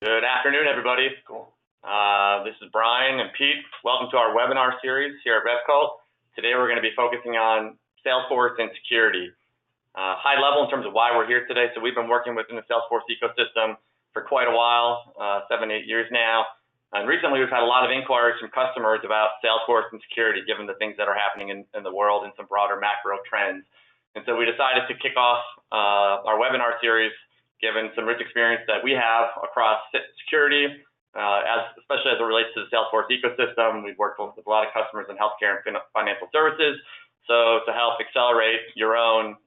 Good afternoon, everybody. Cool. This is Brian and Pete. Welcome to our webinar series here at RevCult. Today we're going to be focusing on Salesforce and security. High level in terms of why we're here today. So we've been working within the Salesforce ecosystem for quite a while, 7-8 years now. And recently we've had a lot of inquiries from customers about Salesforce and security, given the things that are happening in the world and some broader macro trends. And so we decided to kick off our webinar series given some rich experience that we have across security, especially as it relates to the Salesforce ecosystem. We've worked with a lot of customers in healthcare and financial services. So to help accelerate your own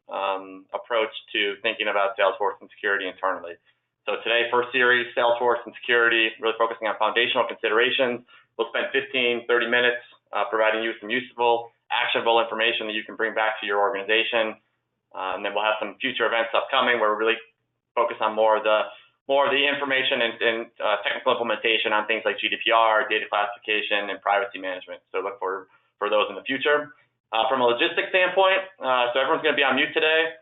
approach to thinking about Salesforce and security internally. So today, first series, Salesforce and security, really focusing on foundational considerations. We'll spend 15, 30 minutes providing you some useful, actionable information that you can bring back to your organization. And then we'll have some future events upcoming where we're really focus on more of the information and technical implementation on things like GDPR, data classification, and privacy management. So look for those in the future. From a logistics standpoint, so everyone's going to be on mute today.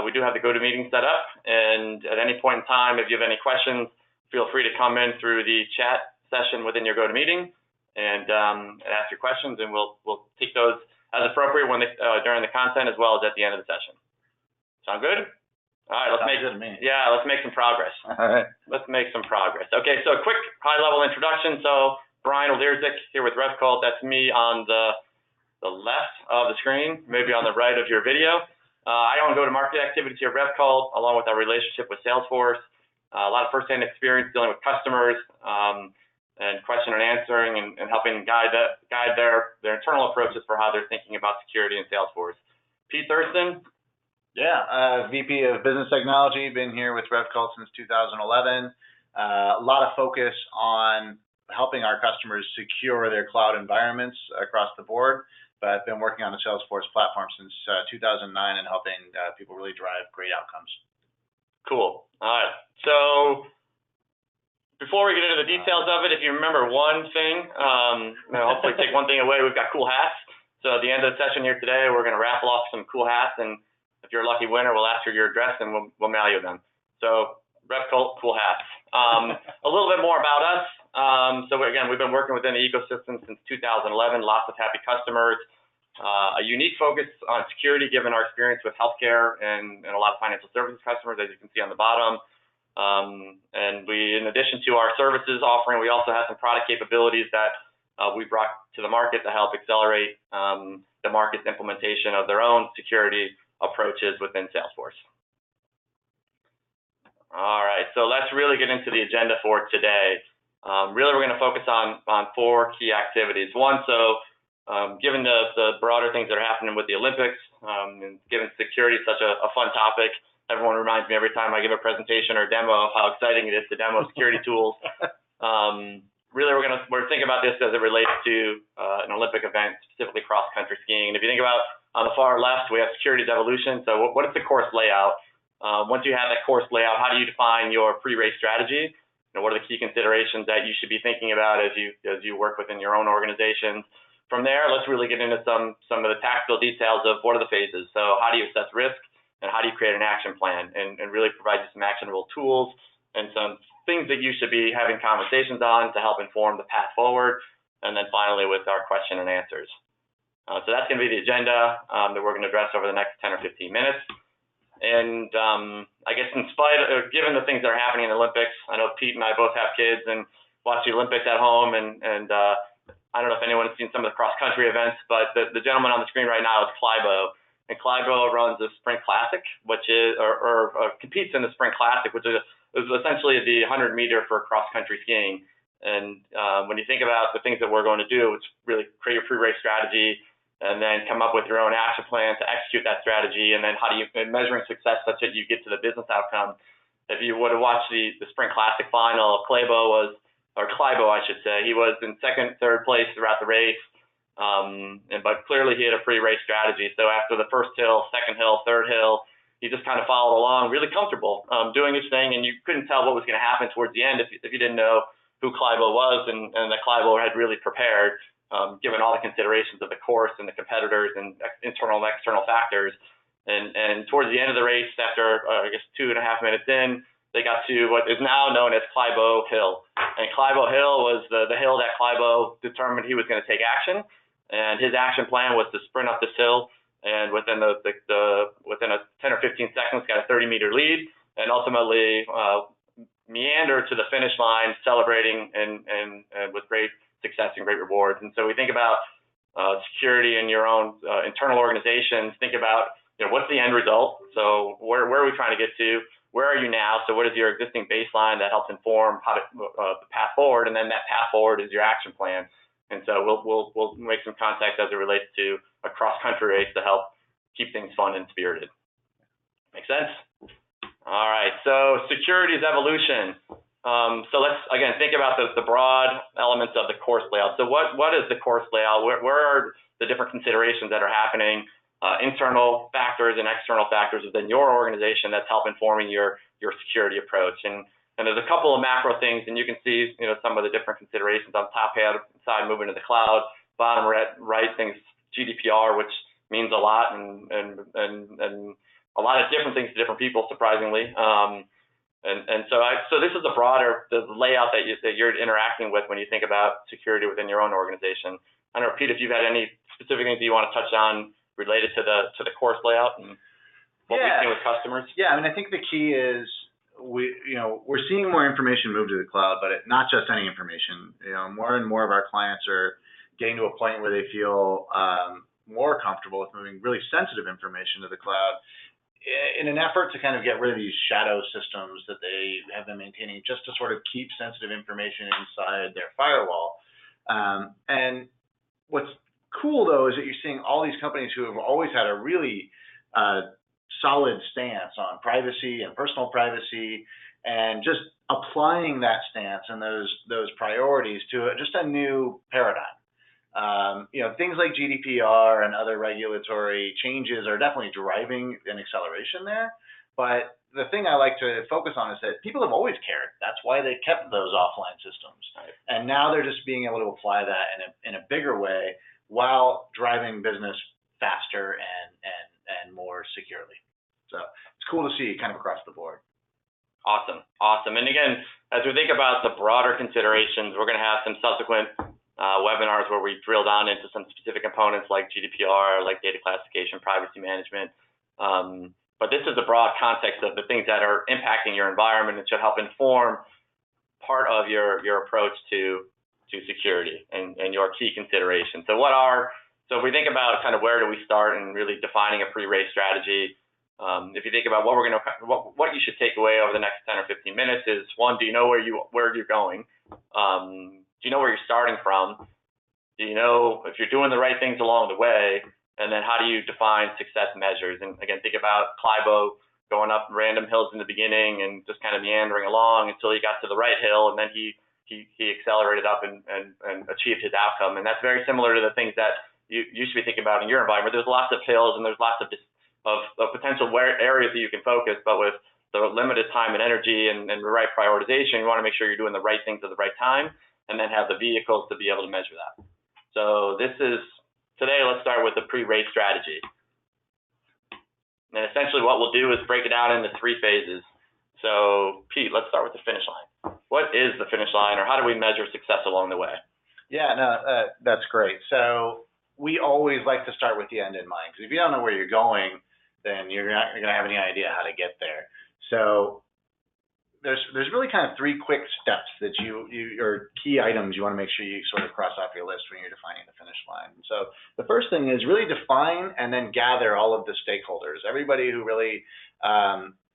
We do have the GoToMeeting set up, and at any point in time, if you have any questions, feel free to come in through the chat session within your GoToMeeting and ask your questions, and we'll take those as appropriate when during the content as well as at the end of the session. Sound good? All right, let's make some progress. All right. Let's make some progress. Okay, so a quick high-level introduction. So Brian Olierzik here with RevCult. That's me on the left of the screen, maybe on the right of your video. I own go-to-market activities here at RevCult, along with our relationship with Salesforce. A lot of first-hand experience dealing with customers and question and answering and helping guide their internal approaches for how they're thinking about security in Salesforce. Pete Thurston. Yeah, VP of Business Technology, been here with RevCult since 2011. A lot of focus on helping our customers secure their cloud environments across the board, but I've been working on the Salesforce platform since 2009 and helping people really drive great outcomes. Cool. All right. So before we get into the details of it, if you remember one thing, hopefully take one thing away, we've got cool hats. So at the end of the session here today, we're going to raffle off some cool hats, and if you're a lucky winner, we'll ask for your address and we'll mail you them. So RevCult, cool hats. A little bit more about us. So again, we've been working within the ecosystem since 2011, lots of happy customers, a unique focus on security given our experience with healthcare and a lot of financial services customers, as you can see on the bottom. And we, in addition to our services offering, we also have some product capabilities that we brought to the market to help accelerate the market's implementation of their own security approaches within Salesforce. All right, so let's really get into the agenda for today. Really, we're going to focus on 4 key activities. One, given the broader things that are happening with the Olympics, and given security is such a fun topic, everyone reminds me every time I give a presentation or demo of how exciting it is to demo security tools. Really, we're thinking about this as it relates to an Olympic event, specifically cross-country skiing. And if you think about on the far left, we have security's evolution. So what is the course layout? Once you have that course layout, how do you define your pre-race strategy? What are the key considerations that you should be thinking about as you work within your own organizations? From there, let's really get into some of the tactical details of what are the phases. So how do you assess risk and how do you create an action plan and really provide you some actionable tools and some things that you should be having conversations on to help inform the path forward. And then finally with our question and answers. So that's going to be the agenda that we're going to address over the next 10 or 15 minutes. And I guess given the things that are happening in the Olympics, I know Pete and I both have kids and watch the Olympics at home. And I don't know if anyone has seen some of the cross-country events, but the gentleman on the screen right now is Klæbo. And Klæbo runs the Sprint Classic, which is, or competes in the Sprint Classic, which is essentially the 100-meter for cross-country skiing. And when you think about the things that we're going to do, it's really create your pre-race strategy, and then come up with your own action plan to execute that strategy, and then how do you measuring success such that you get to the business outcome. If you would have watched the Sprint Classic final, Klæbo, I should say, he was in second, third place throughout the race, but clearly he had a pre-race strategy. So after the first hill, second hill, third hill, he just kind of followed along, really comfortable, doing his thing, and you couldn't tell what was going to happen towards the end if you didn't know who Klæbo was and that Klæbo had really prepared. Given all the considerations of the course and the competitors and internal and external factors. And towards the end of the race, after I guess 2.5 minutes in, they got to what is now known as Clibo Hill. And Clibo Hill was the hill that Clibo determined he was going to take action. And his action plan was to sprint up this hill, and within within a 10 or 15 seconds, got a 30-meter lead, and ultimately meander to the finish line, celebrating and with great success and great rewards. And so we think about security in your own internal organizations. Think about, what's the end result? So where are we trying to get to? Where are you now? So what is your existing baseline that helps inform how to, the path forward? And then that path forward is your action plan. And so we'll make some context as it relates to a cross-country race to help keep things fun and spirited. Make sense? All right. So security is evolution. So let's again think about the broad elements of the course layout. So what is the course layout? Where are the different considerations that are happening? Internal factors and external factors within your organization that's help informing your security approach. And there's a couple of macro things, and you can see some of the different considerations on top side, moving to the cloud. Bottom right things GDPR, which means a lot and a lot of different things to different people, surprisingly. So this is the layout that you're interacting with when you think about security within your own organization. I don't know, Pete, if you've had any specific things that you want to touch on related to the course layout and what we've seen with customers. Yeah, I think the key is we're seeing more information move to the cloud, but not just any information. More and more of our clients are getting to a point where they feel more comfortable with moving really sensitive information to the cloud in an effort to kind of get rid of these shadow systems that they have been maintaining just to sort of keep sensitive information inside their firewall. And what's cool, though, is that you're seeing all these companies who have always had a really solid stance on privacy and personal privacy, and just applying that stance and those priorities to just a new paradigm. Things like GDPR and other regulatory changes are definitely driving an acceleration there. But the thing I like to focus on is that people have always cared. That's why they kept those offline systems. Right. And now they're just being able to apply that in a bigger way while driving business faster and more securely. So it's cool to see kind of across the board. Awesome. And again, as we think about the broader considerations, we're going to have some subsequent webinars where we drill down into some specific components like GDPR, like data classification, privacy management. But this is the broad context of the things that are impacting your environment and should help inform part of your approach to security and your key considerations. So if we think about kind of where do we start and really defining a pre-race strategy, if you think about what you should take away over the next 10 or 15 minutes is, one, do you know where you're going? Do you know where you're starting from? Do you know if you're doing the right things along the way? And then how do you define success measures? And again, think about Clibo going up random hills in the beginning and just kind of meandering along until he got to the right hill, and then he accelerated up and achieved his outcome. And that's very similar to the things that you should be thinking about in your environment. There's lots of hills and there's lots of potential areas that you can focus, but with the limited time and energy and the right prioritization, you want to make sure you're doing the right things at the right time, and then have the vehicles to be able to measure that. So today, let's start with the pre-race strategy. And essentially what we'll do is break it down into 3 phases. So Pete, let's start with the finish line. What is the finish line, or how do we measure success along the way? Yeah, no, that's great. So we always like to start with the end in mind, because if you don't know where you're going, then you're not going to have any idea how to get there. So there's really kind of 3 quick steps that or key items you want to make sure you sort of cross off your list when you're defining the finish line. So the first thing is really define and then gather all of the stakeholders, everybody who really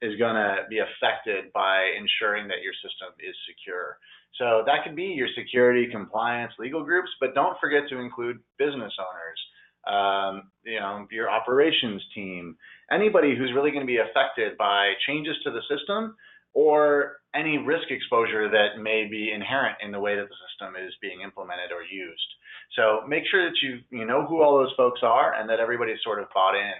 is going to be affected by ensuring that your system is secure. So that could be your security, compliance, legal groups, but don't forget to include business owners, your operations team, anybody who's really going to be affected by changes to the system or any risk exposure that may be inherent in the way that the system is being implemented or used. So make sure that you know who all those folks are and that everybody's sort of bought in.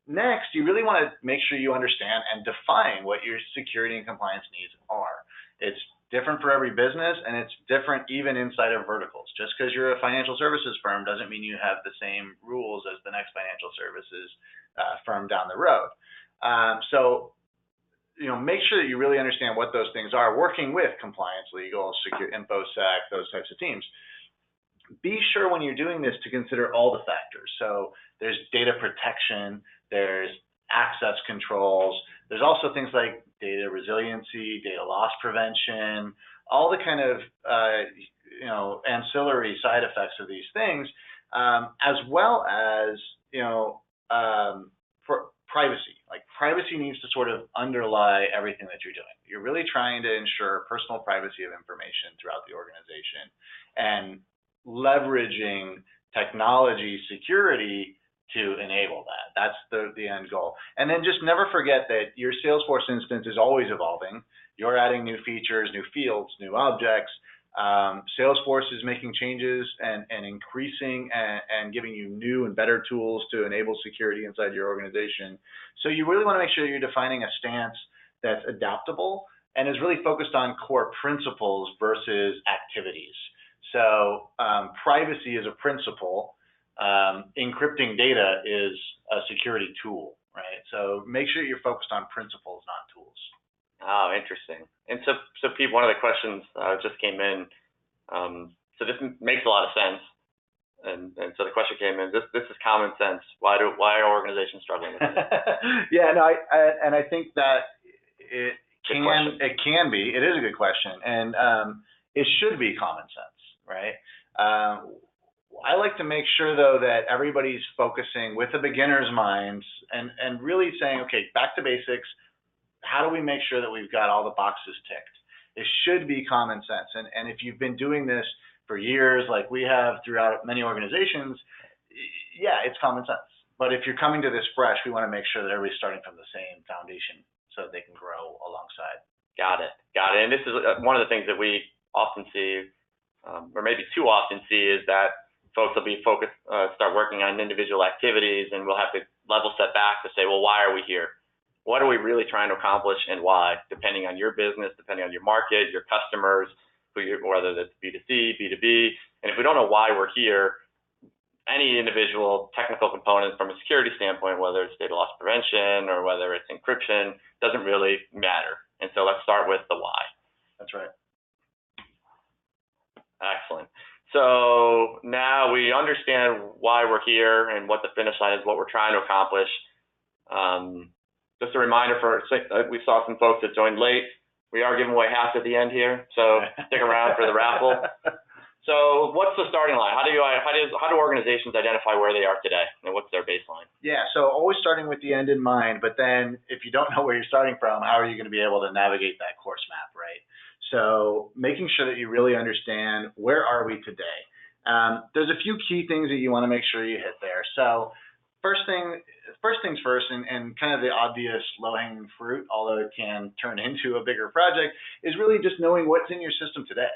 Next, you really want to make sure you understand and define what your security and compliance needs are. It's different for every business, and it's different even inside of verticals. Just because you're a financial services firm doesn't mean you have the same rules as the next financial services firm down the road. So make sure that you really understand what those things are, working with compliance, legal, secure, InfoSec, those types of teams. Be sure when you're doing this to consider all the factors. So there's data protection, there's access controls, there's also things like data resiliency, data loss prevention, all the kind of ancillary side effects of these things, as well as for privacy. Like, privacy needs to sort of underlie everything that you're doing. You're really trying to ensure personal privacy of information throughout the organization and leveraging technology security to enable that. That's the end goal. And then just never forget that your Salesforce instance is always evolving. You're adding new features, new fields, new objects. Salesforce is making changes and increasing and giving you new and better tools to enable security inside your organization. So you really want to make sure you're defining a stance that's adaptable and is really focused on core principles versus activities. So privacy is a principle. Encrypting data is a security tool, right? So make sure you're focused on principles, not tools. Oh, interesting. And so Pete, one of the questions just came in. So this makes a lot of sense. And so the question came in. This is common sense. Why are organizations struggling with this? Yeah, no, I think that it can be. It is a good question, and it should be common sense, right? I like to make sure, though, that everybody's focusing with a beginner's mind and really saying, okay, back to basics. How do we make sure that we've got all the boxes ticked? It should be common sense. And if you've been doing this for years, like we have throughout many organizations, yeah, it's common sense. But if you're coming to this fresh, we want to make sure that everybody's starting from the same foundation so that they can grow alongside. Got it. And this is one of the things that we often see, or maybe too often see, is that folks will be focused, start working on individual activities, and we'll have to level set back to say, well, why are we here? What are we really trying to accomplish and why, depending on your business, depending on your market, your customers, whether that's B2C, B2B. And if we don't know why we're here, any individual technical component from a security standpoint, whether it's data loss prevention or whether it's encryption, doesn't really matter. And so let's start with the why. That's right. Excellent. So now we understand why we're here and what the finish line is, what we're trying to accomplish. Just a reminder we saw some folks that joined late. We are giving away hats at the end here, so stick around for the raffle. So what's the starting line? How do organizations identify where they are today and what's their baseline? Yeah, so always starting with the end in mind, but then if you don't know where you're starting from, how are you going to be able to navigate that course map, right? So making sure that you really understand where are we today. There's a few key things that you want to make sure you hit there. So first things first, and kind of the obvious low-hanging fruit, although it can turn into a bigger project, is really just knowing what's in your system today.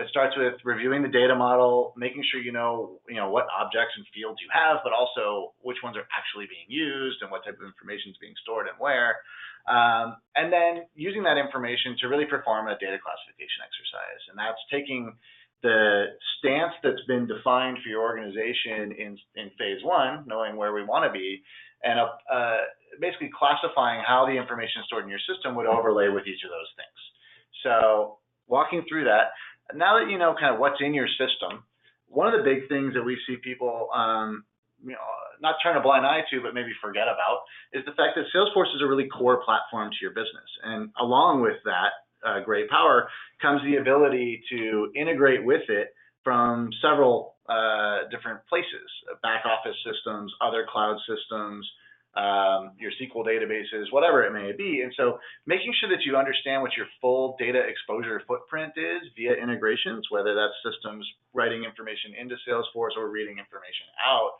It starts with reviewing the data model, making sure you know what objects and fields you have, but also which ones are actually being used and what type of information is being stored and where. And then using that information to really perform a data classification exercise. And that's taking the stance that's been defined for your organization in phase one, knowing where we want to be, and basically classifying how the information stored in your system would overlay with each of those things. So walking through that, now that you know kind of what's in your system, one of the big things that we see people not turn a blind eye to, but maybe forget about, is the fact that Salesforce is a really core platform to your business. And along with that great power comes the ability to integrate with it from several different places, back office systems, other cloud systems, your SQL databases, whatever it may be. And so making sure that you understand what your full data exposure footprint is via integrations, whether that's systems writing information into Salesforce or reading information out,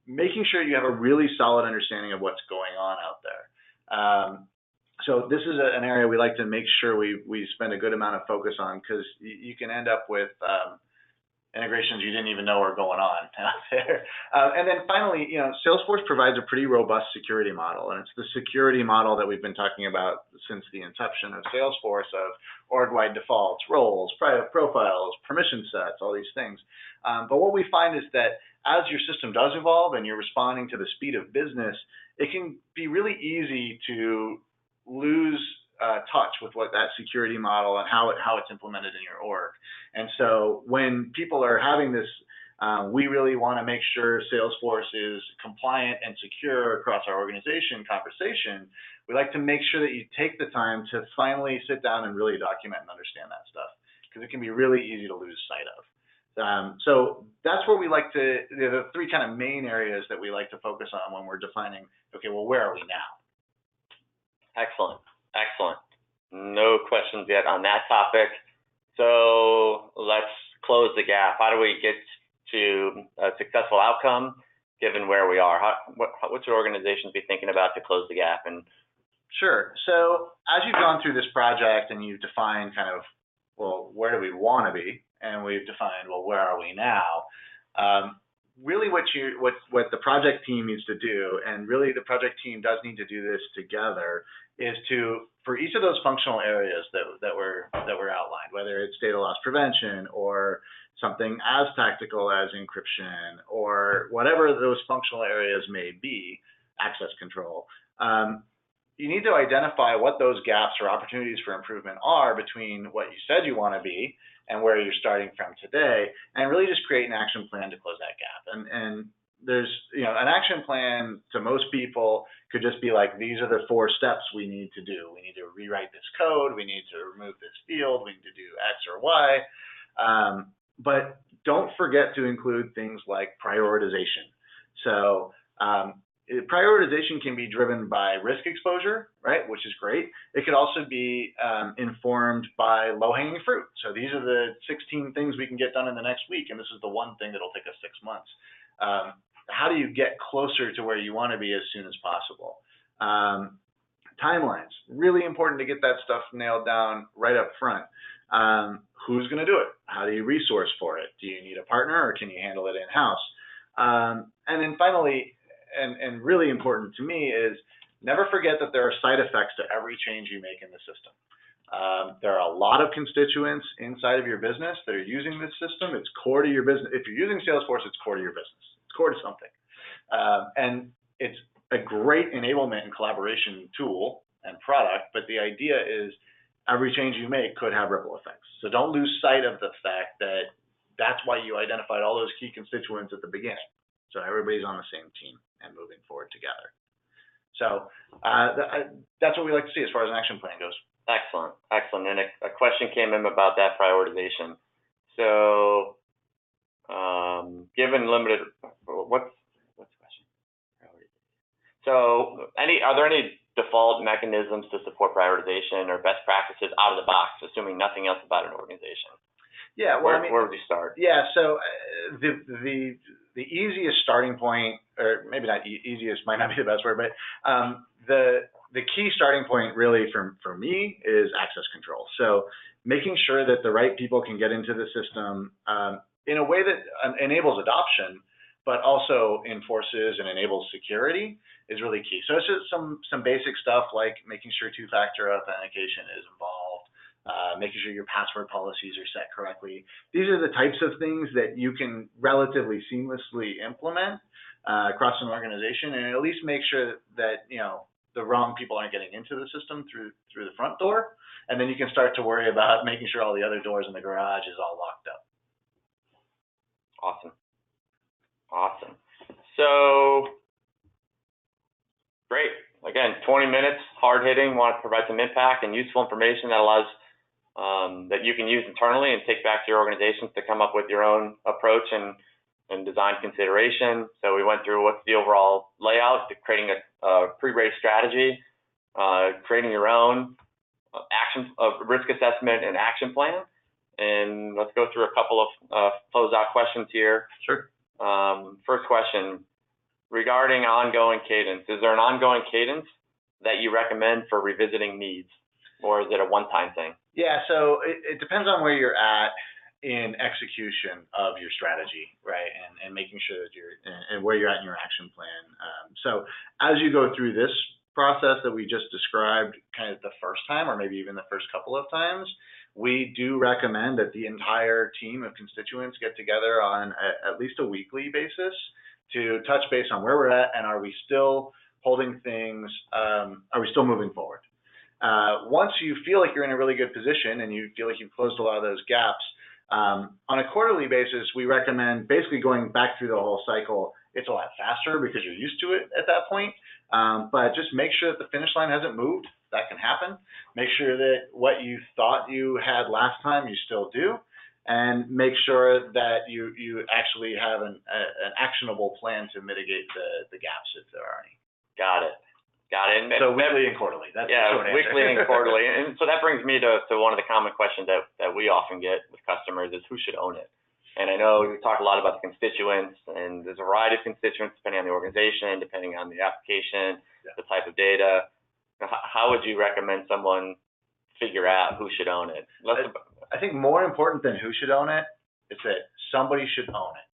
making sure you have a really solid understanding of what's going on out there. So this is an area we like to make sure we spend a good amount of focus on, because you can end up with integrations you didn't even know were going on out there. And then finally, Salesforce provides a pretty robust security model, and it's the security model that we've been talking about since the inception of Salesforce, of org-wide defaults, roles, private profiles, permission sets, all these things. But what we find is that as your system does evolve and you're responding to the speed of business, it can be really easy to lose touch with what that security model and how it's implemented in your org. And so when people are having this, we really want to make sure Salesforce is compliant and secure across our organization conversation, we like to make sure that you take the time to finally sit down and really document and understand that stuff, because it can be really easy to lose sight of. So that's where we like to, the three kind of main areas that we like to focus on when we're defining, okay, well, where are we now? Excellent. Excellent. No questions yet on that topic. So let's close the gap. How do we get to a successful outcome given where we are? What should organizations be thinking about to close the gap? And sure. So as you've gone through this project and you've defined kind of, well, where do we want to be? And we've defined, well, where are we now? Really what the project team needs to do, and really the project team does need to do this together, is to, for each of those functional areas that were outlined, whether it's data loss prevention or something as tactical as encryption or whatever those functional areas may be, access control, you need to identify what those gaps or opportunities for improvement are between what you said you want to be and where you're starting from today, and really just create an action plan to close that gap. And there's, an action plan to most people could just be like, these are the 4 steps we need to do. We need to rewrite this code. We need to remove this field. We need to do X or Y. But don't forget to include things like prioritization. So prioritization can be driven by risk exposure, right, which is great. It could also be informed by low-hanging fruit. So these are the 16 things we can get done in the next week, and this is the one thing that'll take us 6 months. How do you get closer to where you want to be as soon as possible? Timelines, really important to get that stuff nailed down right up front. Who's going to do it? How do you resource for it? Do you need a partner, or can you handle it in-house? And then finally, and really important to me, is never forget that there are side effects to every change you make in the system. There are a lot of constituents inside of your business that are using this system. It's core to your business. If you're using Salesforce, it's core to your business. It's core to something. And it's a great enablement and collaboration tool and product, but the idea is every change you make could have ripple effects. So don't lose sight of the fact that that's why you identified all those key constituents at the beginning. So everybody's on the same team and moving forward together. So that's what we like to see as far as an action plan goes. Excellent, excellent. And a question came in about that prioritization. So, given limited, what's the question? So, are there any default mechanisms to support prioritization or best practices out of the box, assuming nothing else about an organization? Yeah, well, where would you start? Yeah, so the easiest starting point, or maybe not easiest, might not be the best word, but the key starting point really for me is access control. So making sure that the right people can get into the system in a way that enables adoption, but also enforces and enables security is really key. So it's just some basic stuff like making sure 2-factor authentication is involved, making sure your password policies are set correctly. These are the types of things that you can relatively seamlessly implement across an organization, and at least make sure that the wrong people aren't getting into the system through the front door, and then you can start to worry about making sure all the other doors in the garage is all locked up. Awesome. So great. Again, 20 minutes, hard hitting. Want to provide some impact and useful information that allows that you can use internally and take back to your organizations to come up with your own approach and design consideration. So we went through what's the overall layout, to creating a pre-race strategy, creating your own risk assessment and action plan. And let's go through a couple of closeout questions here. Sure. First question, regarding ongoing cadence. Is there an ongoing cadence that you recommend for revisiting needs, or is it a one-time thing? Yeah, so it depends on where you're at in execution of your strategy, right? And making sure that and where you're at in your action plan. So as you go through this process that we just described kind of the first time, or maybe even the first couple of times, we do recommend that the entire team of constituents get together on at least a weekly basis to touch base on where we're at, and are we still holding things, are we still moving forward? Once you feel like you're in a really good position and you feel like you've closed a lot of those gaps, on a quarterly basis, we recommend basically going back through the whole cycle. It's a lot faster because you're used to it at that point, but just make sure that the finish line hasn't moved. That can happen. Make sure that what you thought you had last time, you still do, and make sure that you actually have an actionable plan to mitigate the gaps if there are any. Got it. And so weekly and quarterly. That's the short answer. Weekly and quarterly. And so that brings me to one of the common questions that we often get with customers is who should own it? And I know we talked a lot about the constituents, and there's a variety of constituents depending on the organization, depending on the application, the type of data. How would you recommend someone figure out who should own it? I think more important than who should own it is that somebody should own it,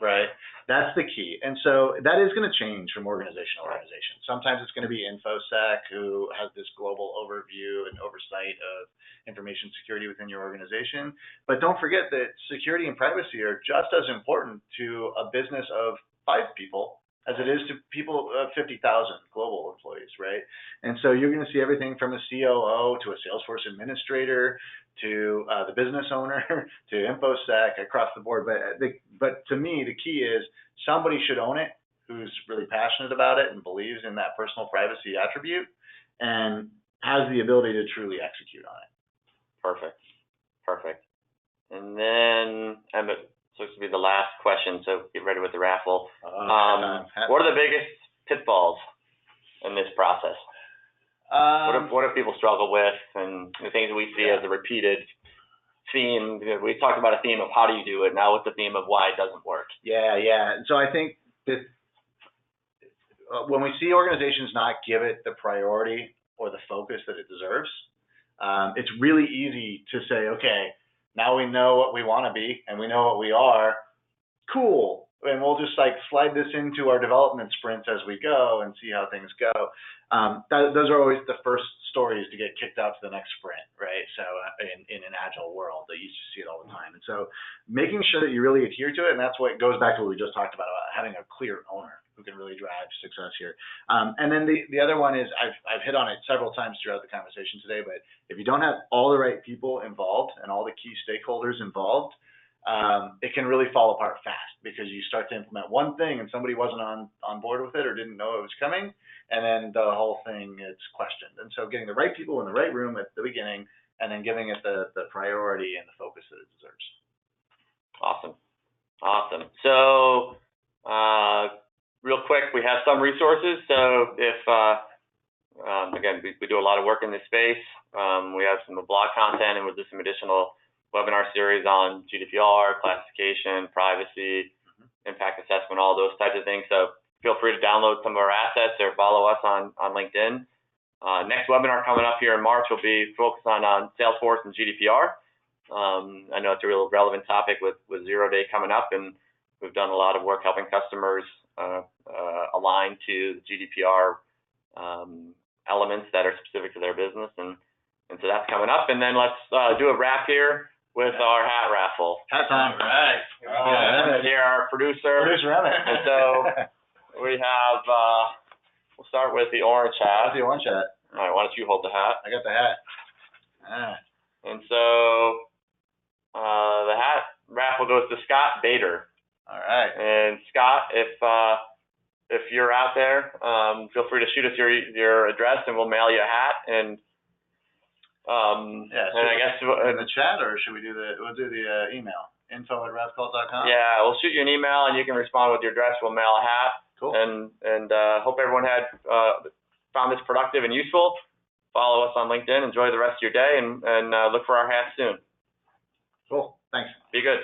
right? That's the key. And so that is going to change from organization to organization. Sometimes it's going to be InfoSec who has this global overview and oversight of information security within your organization. But don't forget that security and privacy are just as important to a business of 5 people as it is to people of 50,000 global employees, right? And so you're going to see everything from a COO to a Salesforce administrator to the business owner to InfoSec across the board. But to me, the key is somebody should own it who's really passionate about it and believes in that personal privacy attribute and has the ability to truly execute on it. Perfect. And then so this will be the last question, so get ready with the raffle. What are the biggest pitfalls in this process? What do people struggle with, and the things we see as a repeated theme? We talked about a theme of how do you do it. Now what's the theme of why it doesn't work? Yeah. And so I think that when we see organizations not give it the priority or the focus that it deserves, it's really easy to say, okay, now we know what we want to be and we know what we are. Cool. And we'll just slide this into our development sprints as we go and see how things go. Those are always the first stories to get kicked out to the next sprint, right? So in an agile world, you just see it all the time. And so making sure that you really adhere to it, and that's what goes back to what we just talked about having a clear owner who can really drive success here. And then the other one is I've hit on it several times throughout the conversation today, but if you don't have all the right people involved and all the key stakeholders involved, it can really fall apart fast because you start to implement one thing and somebody wasn't on board with it or didn't know it was coming, and then the whole thing is questioned. And so getting the right people in the right room at the beginning and then giving it the priority and the focus that it deserves. Awesome. So real quick, we have some resources. So if, again, we do a lot of work in this space. We have some blog content, and we'll do some additional webinar series on GDPR, classification, privacy, impact assessment, all those types of things. So feel free to download some of our assets or follow us on LinkedIn. Next webinar coming up here in March will be focused on Salesforce and GDPR. I know it's a real relevant topic with 0 Day coming up, and we've done a lot of work helping customers align to the GDPR elements that are specific to their business. And so that's coming up. And then let's do a wrap here with our hat raffle. Hat time. All right. Here, our producer. Producer Emmett. And so we have, we'll start with the orange hat. The orange hat. All right, why don't you hold the hat? I got the hat. And so the hat raffle goes to Scott Bader. All right. And Scott, if you're out there, feel free to shoot us your address and we'll mail you a hat. And and I guess in the chat, or should we'll do the email, info@revcult.com? Yeah, we'll shoot you an email and you can respond with your address. We'll mail a hat. Cool. And hope everyone found this productive and useful. Follow us on LinkedIn. Enjoy the rest of your day and look for our hats soon. Cool. Thanks. Be good.